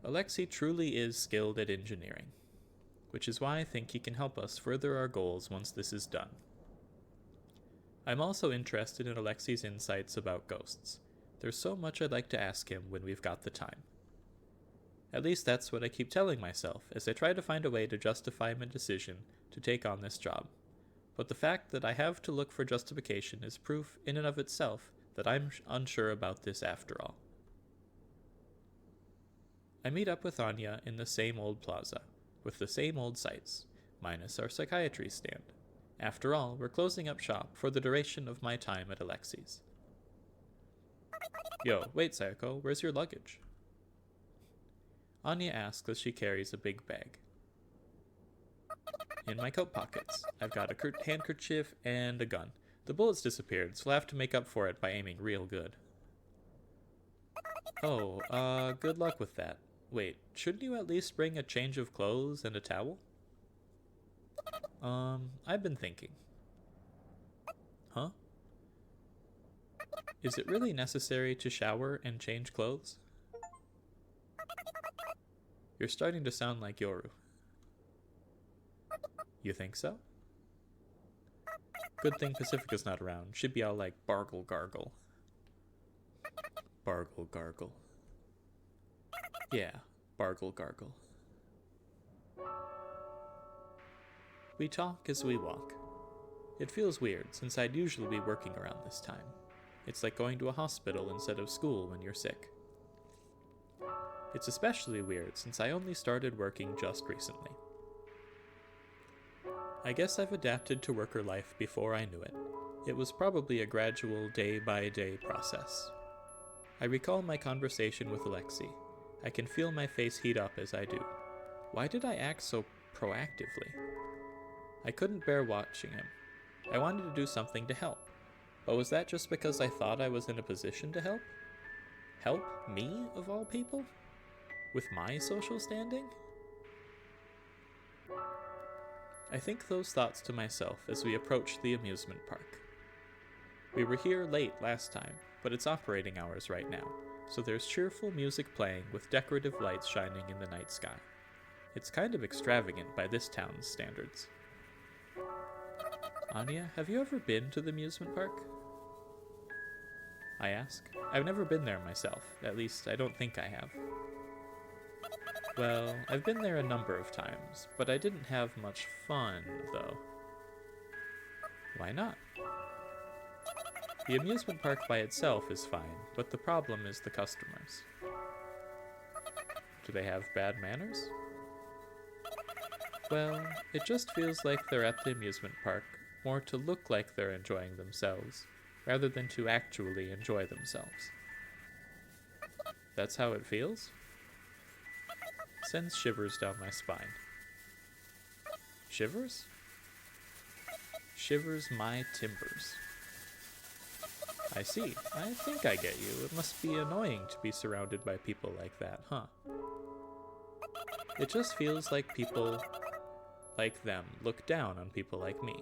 Alexei truly is skilled at engineering, which is why I think he can help us further our goals once this is done. I'm also interested in Alexei's insights about ghosts. There's so much I'd like to ask him when we've got the time. At least that's what I keep telling myself as I try to find a way to justify my decision to take on this job. But the fact that I have to look for justification is proof in and of itself that I'm unsure about this after all. I meet up with Anya in the same old plaza, with the same old sights, minus our psychiatry stand. After all, we're closing up shop for the duration of my time at Alexei's. Yo, wait Sayako, where's your luggage? Anya asks as she carries a big bag. In my coat pockets. I've got a handkerchief and a gun. The bullets disappeared, so I'll have to make up for it by aiming real good. Oh, good luck with that. Wait, shouldn't you at least bring a change of clothes and a towel? I've been thinking. Huh? Is it really necessary to shower and change clothes? You're starting to sound like Yoru. You think so? Good thing Pacifica's not around. She'd be all like, bargle gargle. Bargle gargle. Yeah, bargle gargle. We talk as we walk. It feels weird, since I'd usually be working around this time. It's like going to a hospital instead of school when you're sick. It's especially weird since I only started working just recently. I guess I've adapted to worker life before I knew it. It was probably a gradual day-by-day process. I recall my conversation with Alexei. I can feel my face heat up as I do. Why did I act so proactively? I couldn't bear watching him. I wanted to do something to help. But was that just because I thought I was in a position to help? Help me, of all people? With my social standing? I think those thoughts to myself as we approach the amusement park. We were here late last time, but it's operating hours right now, so there's cheerful music playing with decorative lights shining in the night sky. It's kind of extravagant by this town's standards. Anya, have you ever been to the amusement park? I ask. I've never been there myself, at least I don't think I have. Well, I've been there a number of times, but I didn't have much fun, though. Why not? The amusement park by itself is fine, but the problem is the customers. Do they have bad manners? Well, it just feels like they're at the amusement park more to look like they're enjoying themselves, rather than to actually enjoy themselves. That's how it feels? Sends shivers down my spine. Shivers? Shivers my timbers. I see. I think I get you. It must be annoying to be surrounded by people like that, huh? It just feels like people like them look down on people like me.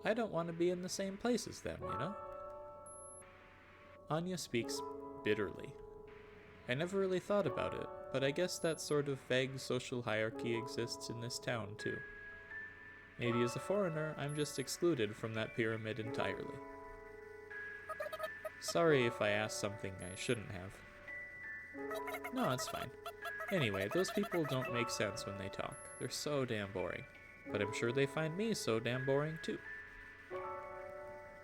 I don't want to be in the same place as them, you know? Anya speaks bitterly. I never really thought about it, but I guess that sort of vague social hierarchy exists in this town, too. Maybe as a foreigner, I'm just excluded from that pyramid entirely. Sorry if I asked something I shouldn't have. No, it's fine. Anyway, those people don't make sense when they talk. They're so damn boring. But I'm sure they find me so damn boring, too.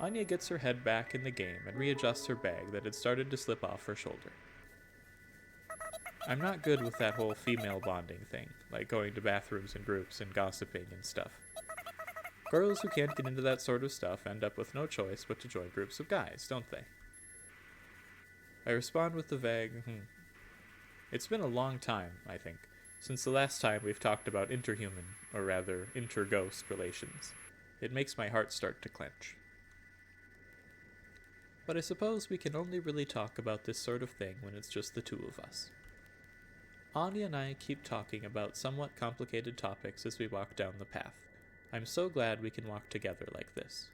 Anya gets her head back in the game and readjusts her bag that had started to slip off her shoulder. I'm not good with that whole female bonding thing, like going to bathrooms in groups and gossiping and stuff. Girls who can't get into that sort of stuff end up with no choice but to join groups of guys, don't they? I respond with the vague, It's been a long time, I think, since the last time we've talked about interhuman, or rather, inter-ghost relations. It makes my heart start to clench. But I suppose we can only really talk about this sort of thing when it's just the two of us. Anya and I keep talking about somewhat complicated topics as we walk down the path. I'm so glad we can walk together like this.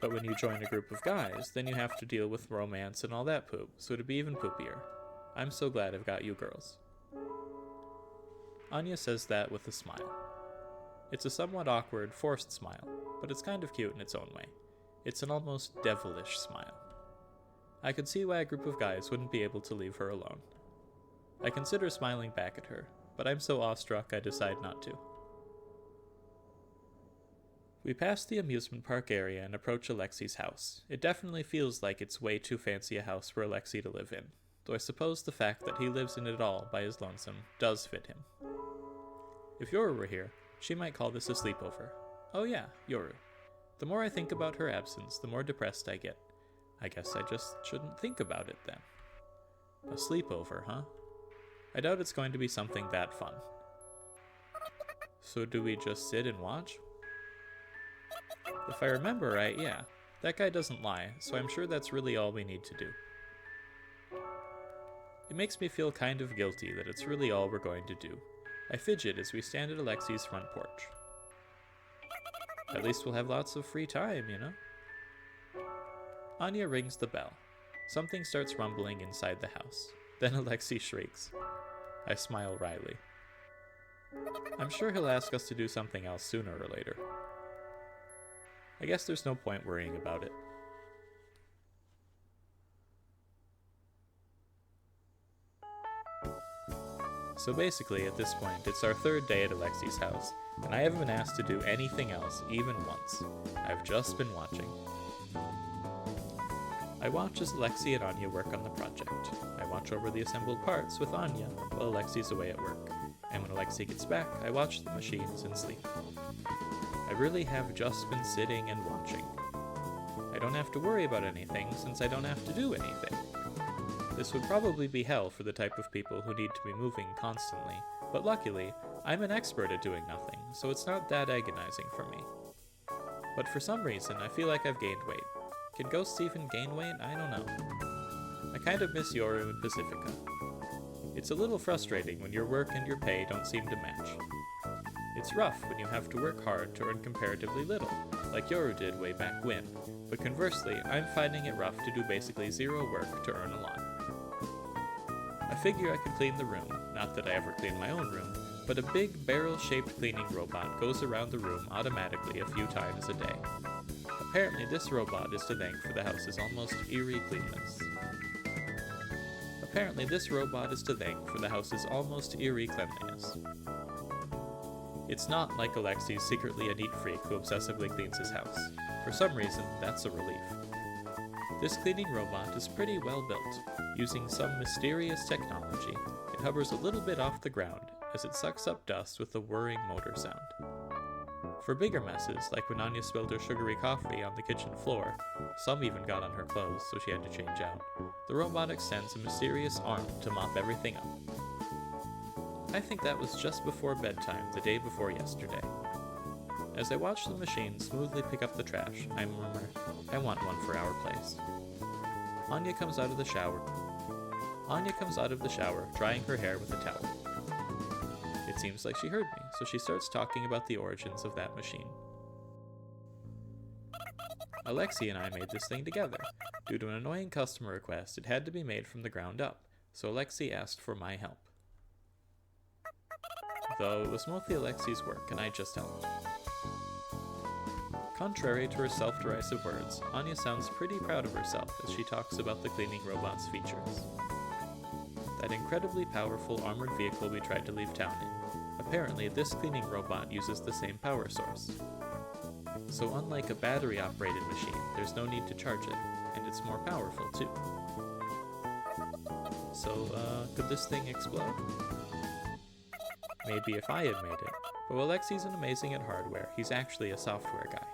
But when you join a group of guys, then you have to deal with romance and all that poop, so it'd be even poopier. I'm so glad I've got you girls. Anya says that with a smile. It's a somewhat awkward, forced smile, but it's kind of cute in its own way. It's an almost devilish smile. I could see why a group of guys wouldn't be able to leave her alone. I consider smiling back at her, but I'm so awestruck I decide not to. We pass the amusement park area and approach Alexi's house. It definitely feels like it's way too fancy a house for Alexi to live in, though I suppose the fact that he lives in it all by his lonesome does fit him. If Yoru were here, she might call this a sleepover. Oh yeah, Yoru. The more I think about her absence, the more depressed I get. I guess I just shouldn't think about it then. A sleepover, huh? I doubt it's going to be something that fun. So do we just sit and watch? If I remember right, yeah. That guy doesn't lie, so I'm sure that's really all we need to do. It makes me feel kind of guilty that it's really all we're going to do. I fidget as we stand at Alexi's front porch. At least we'll have lots of free time, you know? Anya rings the bell. Something starts rumbling inside the house. Then Alexi shrieks. I smile wryly. I'm sure he'll ask us to do something else sooner or later. I guess there's no point worrying about it. So basically, at this point, it's our third day at Alexi's house, and I haven't been asked to do anything else even once. I've just been watching. I watch as Alexi and Anya work on the project. I watch over the assembled parts with Anya while Alexi's away at work, and when Alexi gets back, I watch the machines and sleep. I really have just been sitting and watching. I don't have to worry about anything since I don't have to do anything. This would probably be hell for the type of people who need to be moving constantly, but luckily, I'm an expert at doing nothing, so it's not that agonizing for me. But for some reason, I feel like I've gained weight. Can ghosts even gain weight? I don't know. I kind of miss Yoru and Pacifica. It's a little frustrating when your work and your pay don't seem to match. It's rough when you have to work hard to earn comparatively little, like Yoru did way back when, but conversely, I'm finding it rough to do basically zero work to earn a lot. I figure I could clean the room, not that I ever clean my own room, but a big barrel-shaped cleaning robot goes around the room automatically a few times a day. Apparently this robot is to thank for the house's almost eerie cleanness. It's not like Alexi's secretly a neat freak who obsessively cleans his house. For some reason, that's a relief. This cleaning robot is pretty well built. Using some mysterious technology, it hovers a little bit off the ground as it sucks up dust with a whirring motor sound. For bigger messes, like when Anya spilled her sugary coffee on the kitchen floor, some even got on her clothes so she had to change out, the robot extends a mysterious arm to mop everything up. I think that was just before bedtime the day before yesterday. As I watch the machine smoothly pick up the trash, I murmur, I want one for our place. Anya comes out of the shower, drying her hair with a towel. It seems like she heard me, so she starts talking about the origins of that machine. Alexi and I made this thing together. Due to an annoying customer request, it had to be made from the ground up, so Alexi asked for my help. Though it was mostly Alexi's work, and I just helped. Contrary to her self-derisive words, Anya sounds pretty proud of herself as she talks about the cleaning robot's features. That incredibly powerful armored vehicle we tried to leave town in. Apparently, this cleaning robot uses the same power source. So unlike a battery-operated machine, there's no need to charge it, and it's more powerful too. So, could this thing explode? Maybe if I had made it, but while Alexi's an amazing at hardware, he's actually a software guy.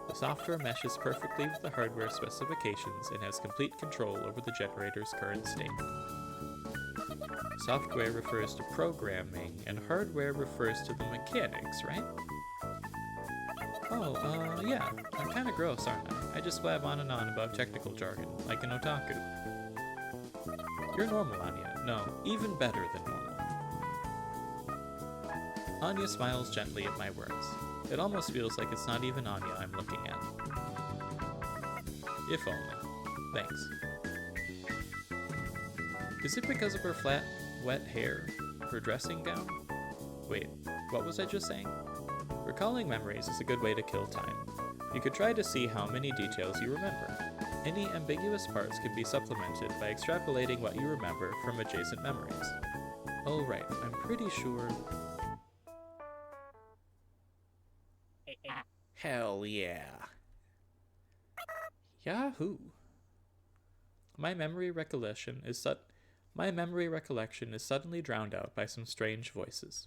The software meshes perfectly with the hardware specifications and has complete control over the generator's current state. Software refers to programming, and hardware refers to the mechanics, right? Oh, yeah, I'm kinda gross, aren't I? I just blab on and on about technical jargon, like an otaku. You're normal, Anya. No, even better than normal. Anya smiles gently at my words. It almost feels like it's not even Anya I'm looking at. If only. Thanks. Is it because of her flat, wet hair? Her dressing gown? Wait, what was I just saying? Recalling memories is a good way to kill time. You could try to see how many details you remember. Any ambiguous parts can be supplemented by extrapolating what you remember from adjacent memories. Oh right, I'm pretty sure... Hell yeah. Yahoo! My memory recollection is suddenly drowned out by some strange voices.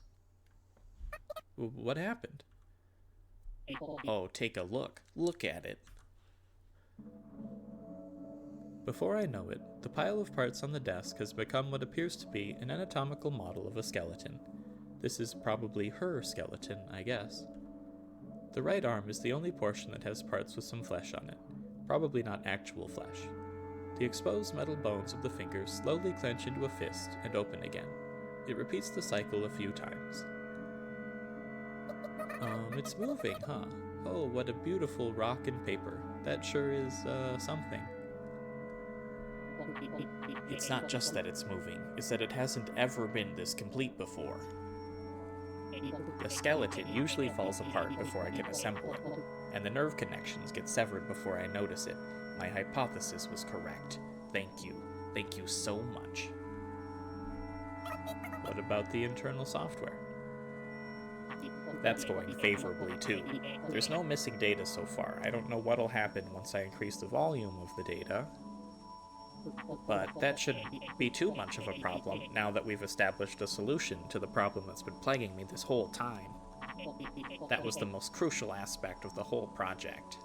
What happened? Oh, take a look. Look at it. Before I know it, the pile of parts on the desk has become what appears to be an anatomical model of a skeleton. This is probably her skeleton, I guess. The right arm is the only portion that has parts with some flesh on it. Probably not actual flesh. The exposed metal bones of the fingers slowly clench into a fist and open again. It repeats the cycle a few times. It's moving, huh? Oh, what a beautiful rock and paper. That sure is, something. It's not just that it's moving, it's that it hasn't ever been this complete before. The skeleton usually falls apart before I can assemble it, and the nerve connections get severed before I notice it. My hypothesis was correct. Thank you. Thank you so much. What about the internal software? That's going favorably too. There's no missing data so far. I don't know what'll happen once I increase the volume of the data. But that shouldn't be too much of a problem now that we've established a solution to the problem that's been plaguing me this whole time. That was the most crucial aspect of the whole project.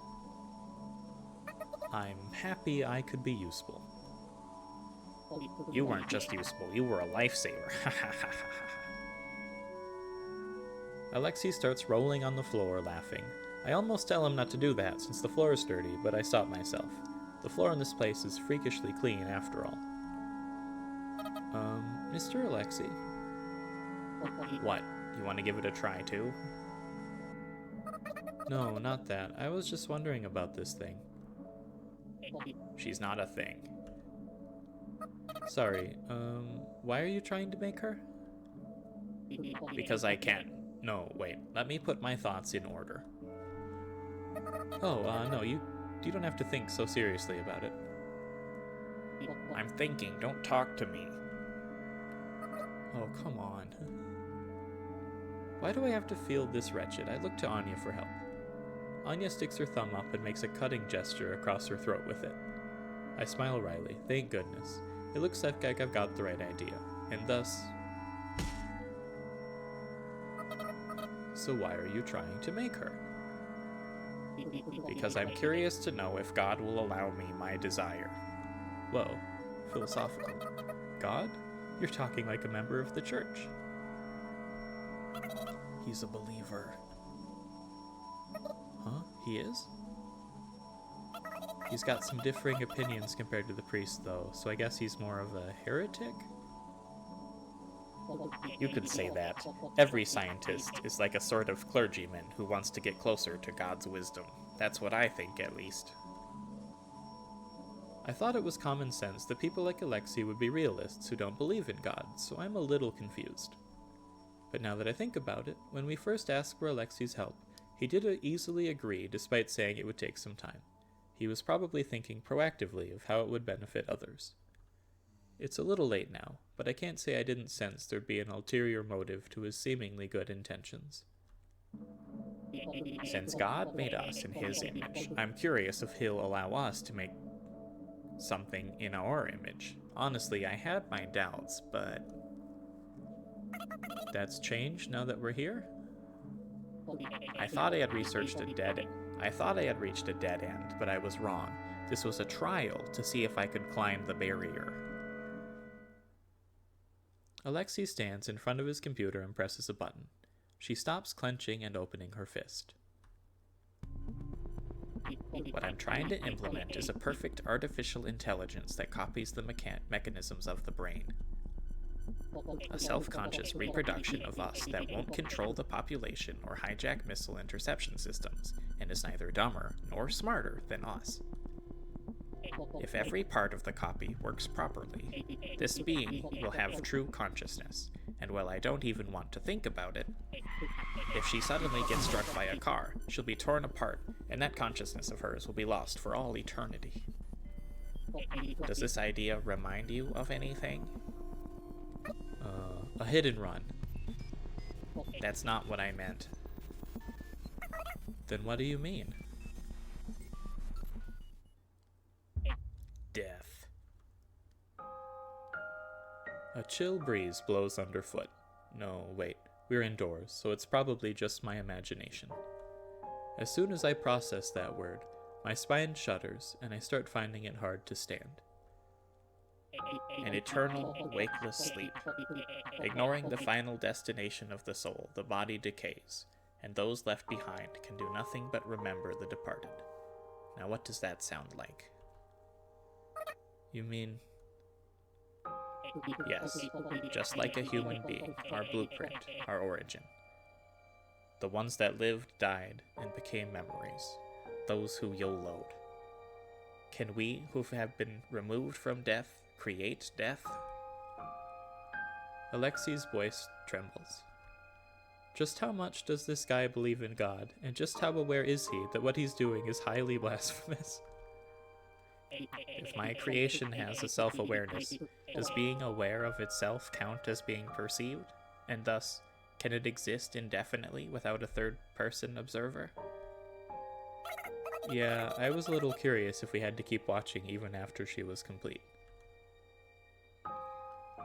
I'm happy I could be useful. You weren't just useful, you were a lifesaver. Alexei starts rolling on the floor, laughing. I almost tell him not to do that since the floor is dirty, but I stop myself. The floor in this place is freakishly clean after all. Mr. Alexei? What? You want to give it a try too? No, not that. I was just wondering about this thing. She's not a thing. Sorry, why are you trying to make her? Because I can. No, wait, let me put my thoughts in order. Oh, no, you don't have to think so seriously about it. I'm thinking, don't talk to me. Oh, come on. Why do I have to feel this wretched? I look to Anya for help. Anya sticks her thumb up and makes a cutting gesture across her throat with it. I smile wryly. Thank goodness. It looks like I've got the right idea. And thus... So why are you trying to make her? Because I'm curious to know if God will allow me my desire. Whoa, philosophical. God? You're talking like a member of the church. He's a believer. Huh? He is? He's got some differing opinions compared to the priest, though, so I guess he's more of a heretic? You could say that. Every scientist is like a sort of clergyman who wants to get closer to God's wisdom. That's what I think, at least. I thought it was common sense that people like Alexei would be realists who don't believe in God, so I'm a little confused. But now that I think about it, when we first asked for Alexei's help, he did easily agree despite saying it would take some time. He was probably thinking proactively of how it would benefit others. It's a little late now, but I can't say I didn't sense there'd be an ulterior motive to his seemingly good intentions. Since God made us in his image, I'm curious if he'll allow us to make something in our image. Honestly, I had my doubts, but... That's changed now that we're here? I thought I had reached a dead end, but I was wrong. This was a trial to see if I could climb the barrier. Alexei stands in front of his computer and presses a button. She stops clenching and opening her fist. What I'm trying to implement is a perfect artificial intelligence that copies the mechanisms of the brain. A self-conscious reproduction of us that won't control the population or hijack missile interception systems, and is neither dumber nor smarter than us. If every part of the copy works properly, this being will have true consciousness, and while I don't even want to think about it, if she suddenly gets struck by a car, she'll be torn apart, and that consciousness of hers will be lost for all eternity. Does this idea remind you of anything? A hit and run. That's not what I meant. Then what do you mean? Death. A chill breeze blows underfoot. No, wait, we're indoors, so it's probably just my imagination. As soon as I process that word, my spine shudders and I start finding it hard to stand. An eternal, wakeless sleep. Ignoring the final destination of the soul, the body decays, and those left behind can do nothing but remember the departed. Now what does that sound like? You mean... Yes, just like a human being, our blueprint, our origin. The ones that lived, died, and became memories. Those who YOLO'd. Can we, who have been removed from death, create death? Alexi's voice trembles. Just how much does this guy believe in God, and just how aware is he that what he's doing is highly blasphemous? If my creation has a self-awareness, does being aware of itself count as being perceived? And thus, can it exist indefinitely without a third-person observer? Yeah, I was a little curious if we had to keep watching even after she was complete.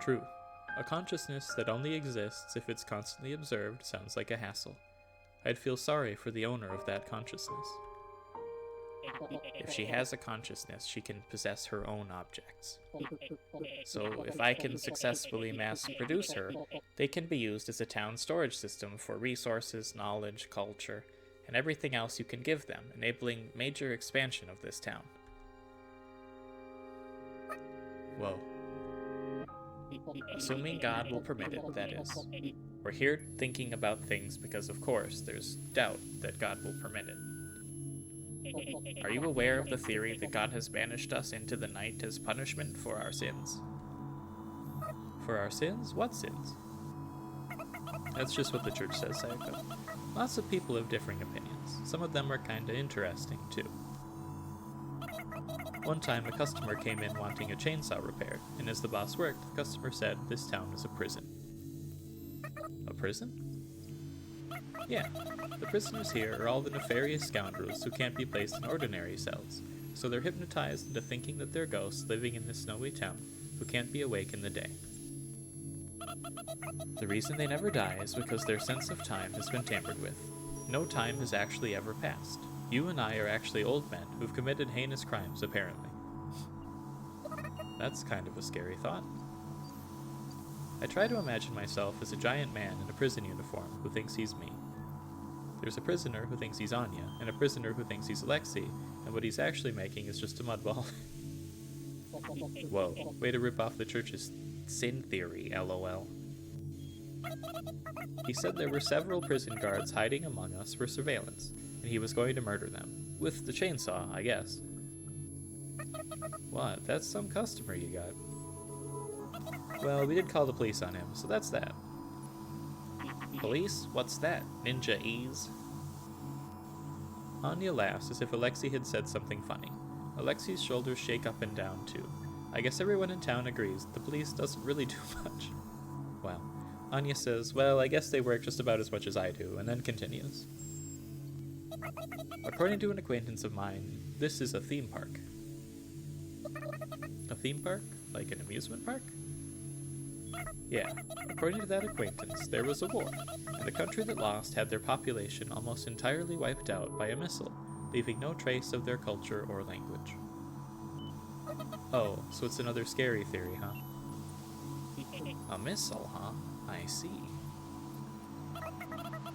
True. A consciousness that only exists if it's constantly observed sounds like a hassle. I'd feel sorry for the owner of that consciousness. If she has a consciousness, she can possess her own objects. So if I can successfully mass-produce her, they can be used as a town storage system for resources, knowledge, culture, and everything else you can give them, enabling major expansion of this town. Whoa. Assuming God will permit it, that is. We're here thinking about things because, of course, there's doubt that God will permit it. Are you aware of the theory that God has banished us into the night as punishment for our sins? For our sins? What sins? That's just what the church says, Sayaka. Lots of people have differing opinions. Some of them are kinda interesting, too. One time, a customer came in wanting a chainsaw repaired, and as the boss worked, the customer said this town is a prison. A prison? Yeah, the prisoners here are all the nefarious scoundrels who can't be placed in ordinary cells, so they're hypnotized into thinking that they're ghosts living in this snowy town who can't be awake in the day. The reason they never die is because their sense of time has been tampered with. No time has actually ever passed. You and I are actually old men who've committed heinous crimes, apparently. That's kind of a scary thought. I try to imagine myself as a giant man in a prison uniform who thinks he's me. There's a prisoner who thinks he's Anya, and a prisoner who thinks he's Alexei, and what he's actually making is just a mud ball. Whoa, way to rip off the church's sin theory, lol. He said there were several prison guards hiding among us for surveillance, and he was going to murder them. With the chainsaw, I guess. What? That's some customer you got. Well, we did call the police on him, so that's that. Police? What's that? Ninja Ease? Anya laughs as if Alexei had said something funny. Alexei's shoulders shake up and down, too. I guess everyone in town agrees that the police doesn't really do much. Wow. Anya says, well, I guess they work just about as much as I do, and then continues. According to an acquaintance of mine, this is a theme park. A theme park? Like an amusement park? Yeah, according to that acquaintance, there was a war, and the country that lost had their population almost entirely wiped out by a missile, leaving no trace of their culture or language. Oh, so it's another scary theory, huh? A missile, huh? I see.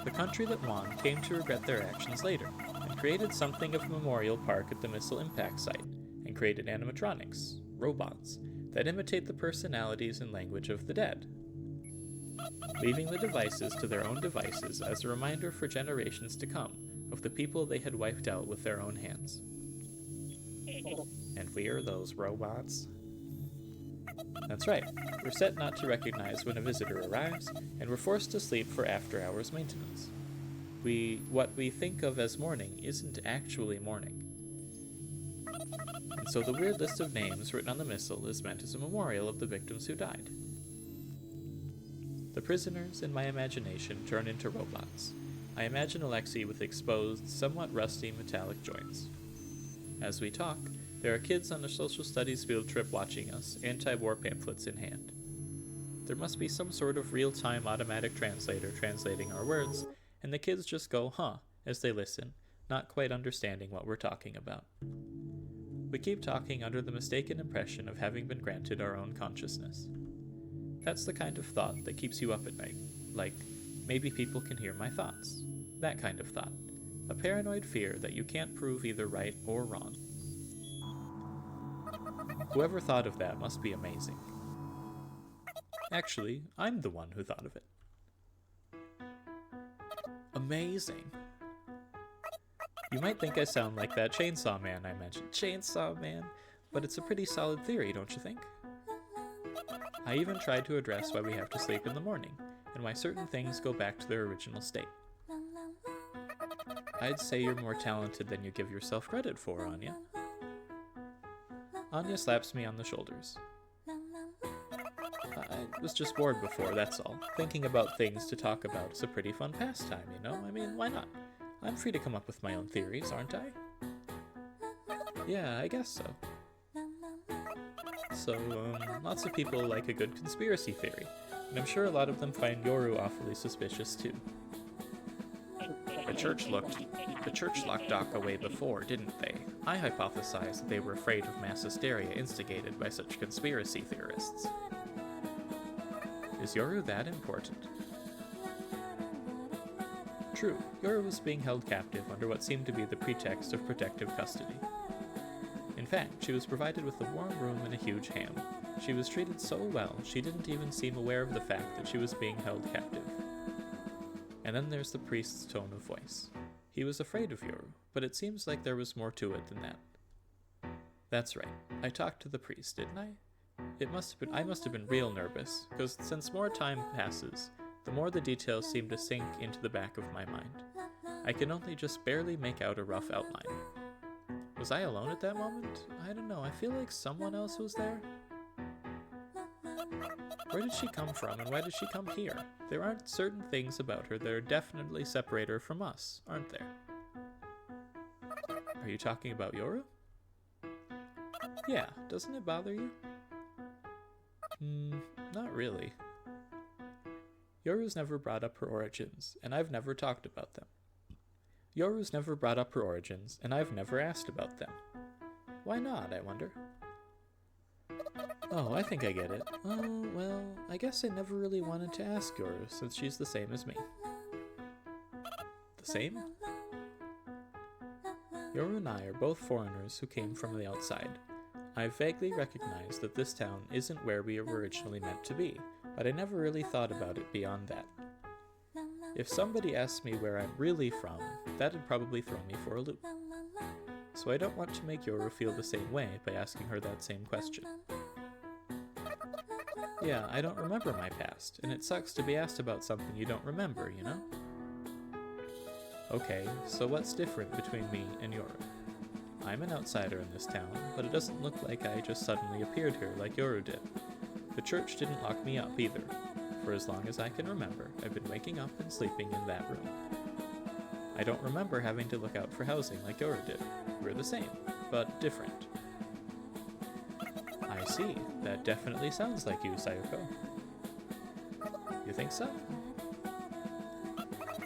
The country that won came to regret their actions later, and created something of a memorial park at the missile impact site, and created animatronics, robots, that imitate the personalities and language of the dead, leaving the devices to their own devices as a reminder for generations to come of the people they had wiped out with their own hands. And we're those robots? That's right. We're set not to recognize when a visitor arrives, and we're forced to sleep for after-hours maintenance. What we think of as morning isn't actually morning. And so the weird list of names written on the missile is meant as a memorial of the victims who died. The prisoners in my imagination turn into robots. I imagine Alexei with exposed, somewhat rusty metallic joints. As we talk, there are kids on a social studies field trip watching us, anti-war pamphlets in hand. There must be some sort of real-time automatic translator translating our words, and the kids just go, huh, as they listen, not quite understanding what we're talking about. We keep talking under the mistaken impression of having been granted our own consciousness. That's the kind of thought that keeps you up at night, like, maybe people can hear my thoughts. That kind of thought. A paranoid fear that you can't prove either right or wrong. Whoever thought of that must be amazing. Actually, I'm the one who thought of it. Amazing. You might think I sound like that Chainsaw Man I mentioned. Chainsaw Man? But it's a pretty solid theory, don't you think? I even tried to address why we have to sleep in the morning, and why certain things go back to their original state. I'd say you're more talented than you give yourself credit for, Anya. Anya slaps me on the shoulders. I was just bored before, that's all. Thinking about things to talk about is a pretty fun pastime, you know? I mean, why not? I'm free to come up with my own theories, aren't I? Yeah, I guess so. So, lots of people like a good conspiracy theory, and I'm sure a lot of them find Yoru awfully suspicious too. The church locked Doc away before, didn't they? I hypothesized that they were afraid of mass hysteria instigated by such conspiracy theorists. Is Yoru that important? True, Yoru was being held captive under what seemed to be the pretext of protective custody. In fact, she was provided with a warm room and a huge ham. She was treated so well, she didn't even seem aware of the fact that she was being held captive. And then there's the priest's tone of voice. He was afraid of Yoru, but it seems like there was more to it than that. That's right, I talked to the priest, didn't I? I must have been real nervous, because since more time passes, the more the details seem to sink into the back of my mind. I can only just barely make out a rough outline. Was I alone at that moment? I don't know, I feel like someone else was there. Where did she come from, and why did she come here? There aren't certain things about her that are definitely separate her from us, aren't there? Are you talking about Yoru? Yeah, doesn't it bother you? Not really. Yoru's never brought up her origins, and I've never talked about them. Yoru's never brought up her origins, and I've never asked about them. Why not, I wonder? Oh, I think I get it. Oh, well, I guess I never really wanted to ask Yoru, since she's the same as me. The same? Yoru and I are both foreigners who came from the outside. I vaguely recognize that this town isn't where we were originally meant to be, but I never really thought about it beyond that. If somebody asked me where I'm really from, that'd probably throw me for a loop. So I don't want to make Yoru feel the same way by asking her that same question. Yeah, I don't remember my past, and it sucks to be asked about something you don't remember, you know? Okay, so what's different between me and Yoru? I'm an outsider in this town, but it doesn't look like I just suddenly appeared here like Yoru did. The church didn't lock me up either. For as long as I can remember, I've been waking up and sleeping in that room. I don't remember having to look out for housing like Yoru did. We're the same, but different. I see. That definitely sounds like you, Sayoko. You think so?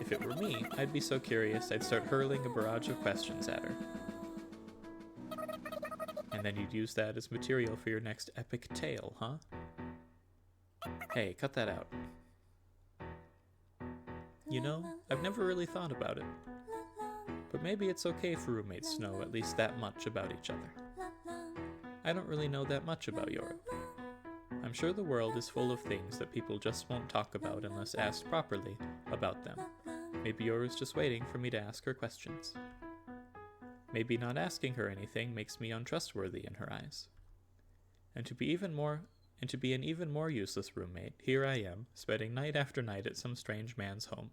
If it were me, I'd be so curious I'd start hurling a barrage of questions at her. And then you'd use that as material for your next epic tale, huh? Hey, cut that out. You know, I've never really thought about it. But maybe it's okay for roommates to know at least that much about each other. I don't really know that much about Yoru. I'm sure the world is full of things that people just won't talk about unless asked properly about them. Maybe Yoru's just waiting for me to ask her questions. Maybe not asking her anything makes me untrustworthy in her eyes. And to be an even more useless roommate, here I am, spending night after night at some strange man's home.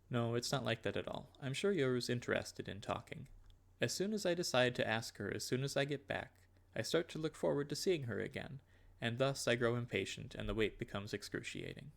No, it's not like that at all. I'm sure Yoru's interested in talking. As soon as I decide to ask her as soon as I get back, I start to look forward to seeing her again, and thus I grow impatient and the wait becomes excruciating.